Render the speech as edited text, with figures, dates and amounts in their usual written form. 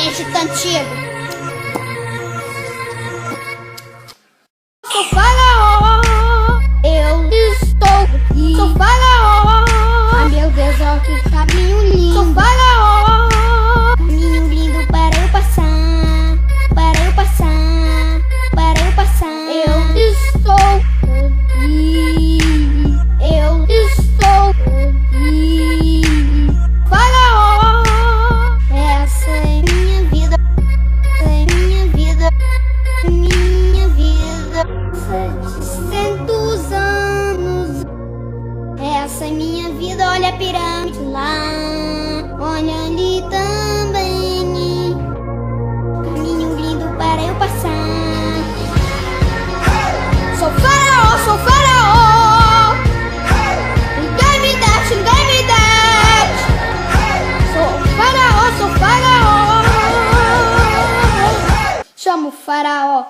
Egito Antigo. Sou faraó, eu estou aqui. Sou faraó, ah meu Deus, ó que caminho lindo. Sou faraó, caminho lindo para eu passar, para eu passar, para eu passar. Eu estou aqui, eu estou aqui. Faraó, essa é minha vida, essa é minha vida, minha vida. 700 anos, essa é minha vida. Olha a pirâmide lá, olha ali também, caminho lindo para eu passar. Sou faraó, sou faraó, ninguém me deixa, ninguém me deixa. Sou faraó, sou faraó, chamo faraó.